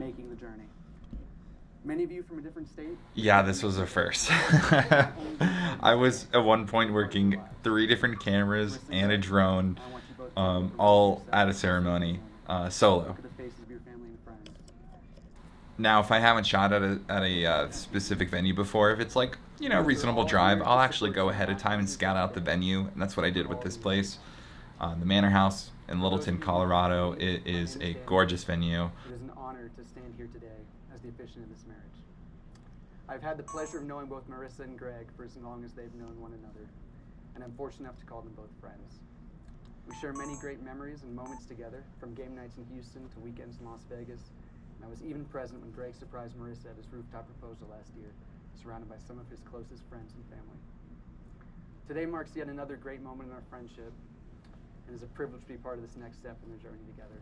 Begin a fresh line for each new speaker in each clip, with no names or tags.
making the journey. Many of you from a different state?
Yeah, this was a first. I was at one point working 3 different cameras and a drone, all at a ceremony, solo.
Look at the faces of your family and friends.
Now, if I haven't shot at a specific venue before, if it's like, you know, reasonable drive, I'll actually go ahead of time and scout out the venue, and that's what I did with this place. The Manor House in Littleton, Colorado. It is a gorgeous venue.
It is an honor to stand here today as the officiant of this marriage. I've had the pleasure of knowing both Marissa and Greg for as long as they've known one another, and I'm fortunate enough to call them both friends. We share many great memories and moments together, from game nights in Houston to weekends in Las Vegas. And I was even present when Greg surprised Marissa at his rooftop proposal last year, surrounded by some of his closest friends and family. Today marks yet another great moment in our friendship, and is a privilege to be part of this next step in their journey together.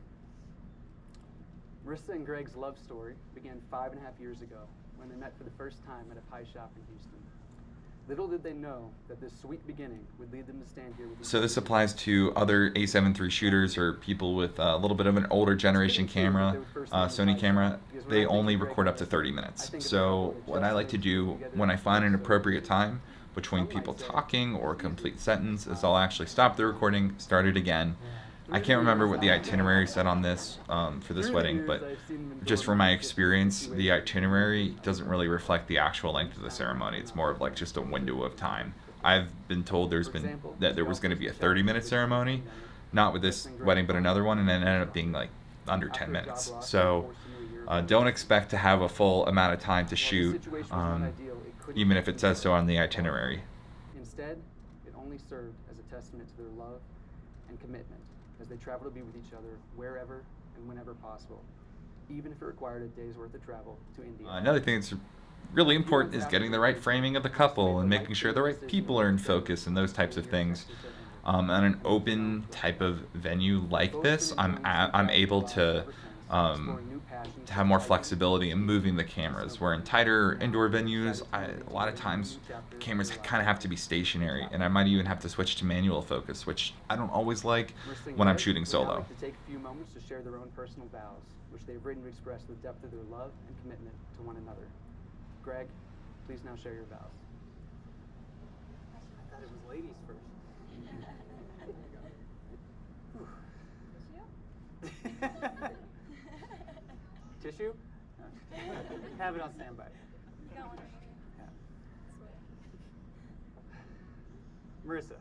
Marissa and Greg's love story began 5.5 years ago when they met for the first time at a pie shop in Houston. Little did they know that this sweet beginning would lead them to stand here with each
So
other.
this applies to other A7iii shooters or people with a little bit of an older generation camera, Sony camera. They only record up to 30 minutes. So what I like to do when I find an appropriate time between people talking or a complete sentence is I'll actually stop the recording, start it again. I can't remember what the itinerary said on this for this wedding, but just from my experience, the itinerary doesn't really reflect the actual length of the ceremony. It's more of like just a window of time. I've been told that there was going to be a 30-minute ceremony, not with this wedding, but another one, and it ended up being like under 10 minutes. So don't expect to have a full amount of time to shoot, even if it says so on the itinerary.
Instead, it only served as a testament to their love and commitment as they travel to be with each other wherever and whenever possible, even if it required a day's worth of travel to India.
Another thing that's really important is getting the right framing of the couple and making sure the right people are in focus and those types of things. On an open type of venue like this, I'm able to have more flexibility in moving the cameras. Where in tighter indoor venues, a lot of times cameras kind of have to be stationary, and I might even have to switch to manual focus, which I don't always like when I'm shooting solo.
Like to take a few moments to share their own personal vows, which they've written to express the depth of their love and commitment to one another. Greg, please now share your vows. I thought it was ladies first. Tissue? Have it on standby.
You got one right here.
Marissa.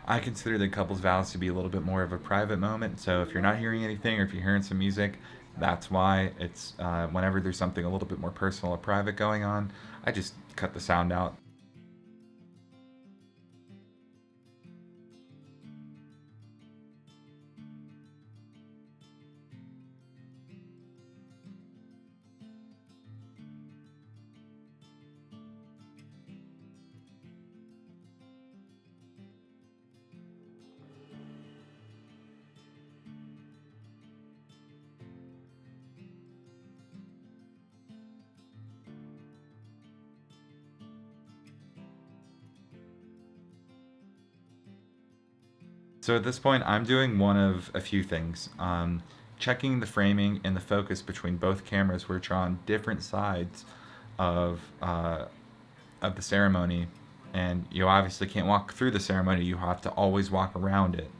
I consider the couple's vows to be a little bit more of a private moment, so if you're not hearing anything or if you're hearing some music, that's why. It's whenever there's something a little bit more personal or private going on, I just cut the sound out. So at this point, I'm doing one of a few things. Checking the framing and the focus between both cameras, which are on different sides of the ceremony. And you obviously can't walk through the ceremony, you have to always walk around it.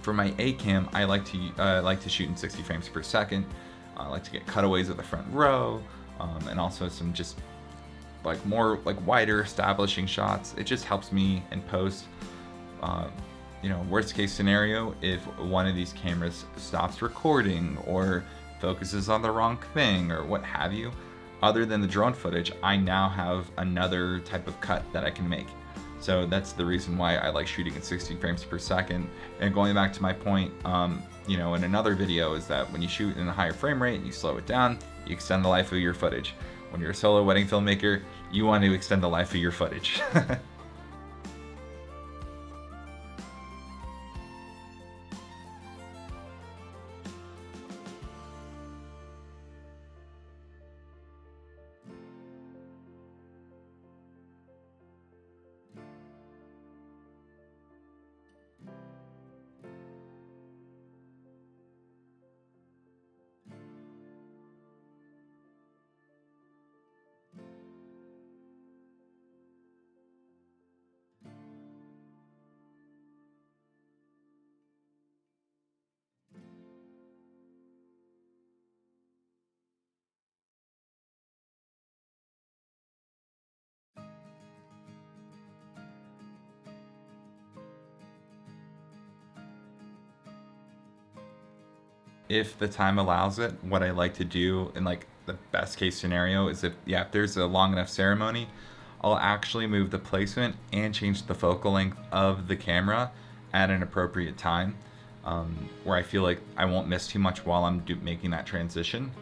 For my A cam, I like to shoot in 60 frames per second. I like to get cutaways of the front row, and also some just like more like wider establishing shots. It just helps me in post. You know, worst case scenario, if one of these cameras stops recording or focuses on the wrong thing or what have you, other than the drone footage, I now have another type of cut that I can make. So that's the reason why I like shooting at 60 frames per second. And going back to my point, you know, in another video, is that when you shoot in a higher frame rate and you slow it down, you extend the life of your footage. When you're a solo wedding filmmaker, you want to extend the life of your footage. If the time allows it, what I like to do in like the best case scenario is if there's a long enough ceremony, I'll actually move the placement and change the focal length of the camera at an appropriate time, where I feel like I won't miss too much while I'm making that transition.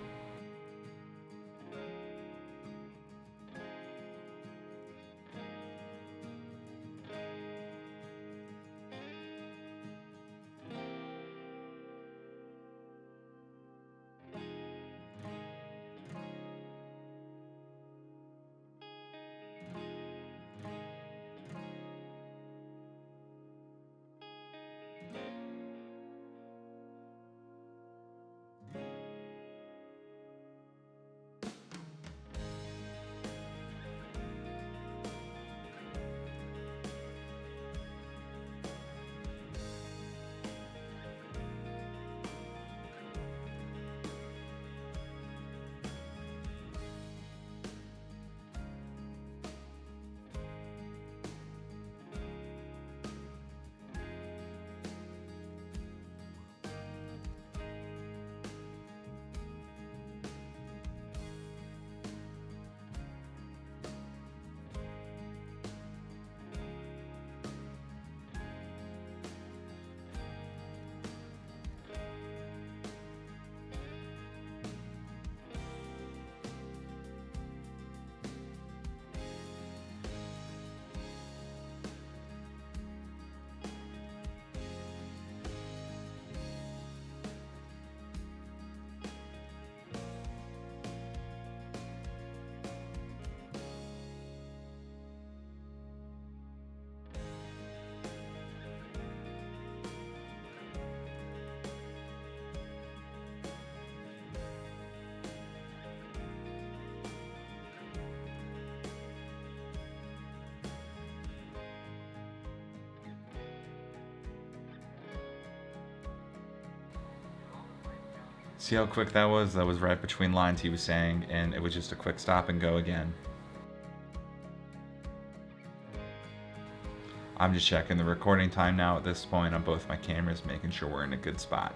See how quick that was? That was right between lines he was saying, and it was just a quick stop and go again. I'm just checking the recording time now at this point on both my cameras, making sure we're in a good spot.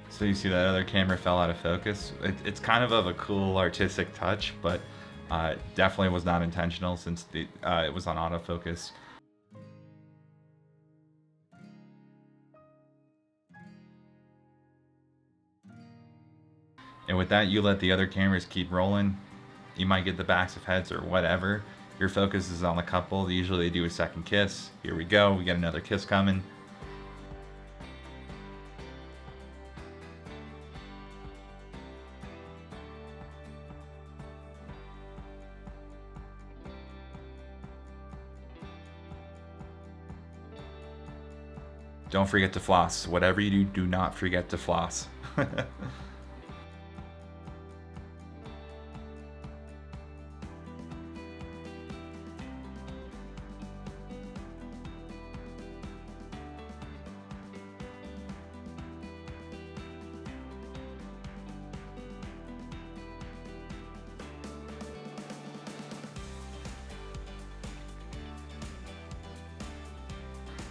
So you see that other camera fell out of focus. It's kind of a cool artistic touch, but definitely was not intentional since it was on autofocus. And with that, you let the other cameras keep rolling. You might get the backs of heads or whatever. Your focus is on the couple. Usually they do a second kiss. Here we go, we got another kiss coming. Don't forget to floss. Whatever you do, do not forget to floss.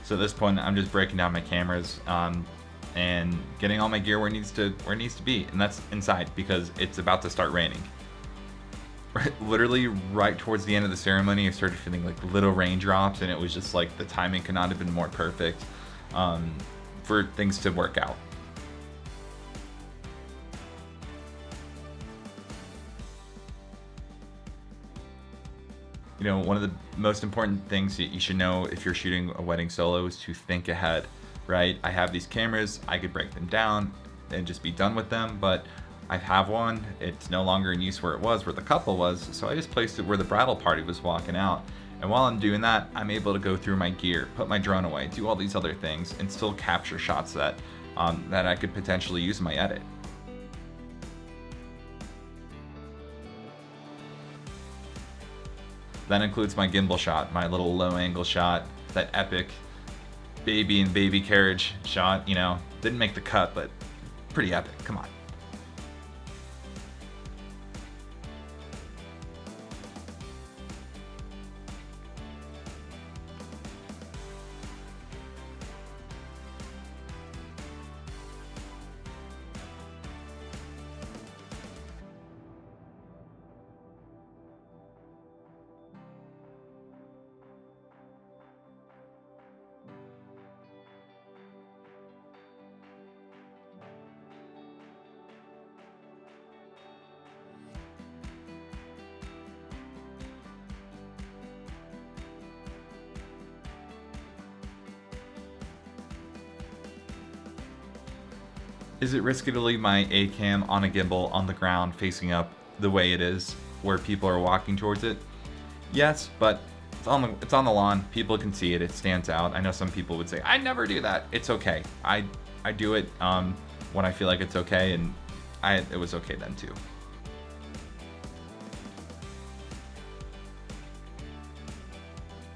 So at this point, I'm just breaking down my cameras and getting all my gear where it needs to be, and that's inside because it's about to start raining. Literally right towards the end of the ceremony, I started feeling like little raindrops, and it was just like the timing could not have been more perfect for things to work out. You know, one of the most important things that you should know if you're shooting a wedding solo is to think ahead, right? I have these cameras, I could break them down and just be done with them, but I have one, it's no longer in use where it was, where the couple was, so I just placed it where the bridal party was walking out. And while I'm doing that, I'm able to go through my gear, put my drone away, do all these other things, and still capture shots that, that I could potentially use in my edit. That includes my gimbal shot, my little low angle shot, that epic baby and baby carriage shot, you know, didn't make the cut, but pretty epic, come on. Is it risky to leave my A cam on a gimbal on the ground facing up the way it is where people are walking towards it? Yes, but it's on the lawn, people can see it, it stands out. I know some people would say, I never do that. It's okay. I do it when I feel like it's okay, and it was okay then too.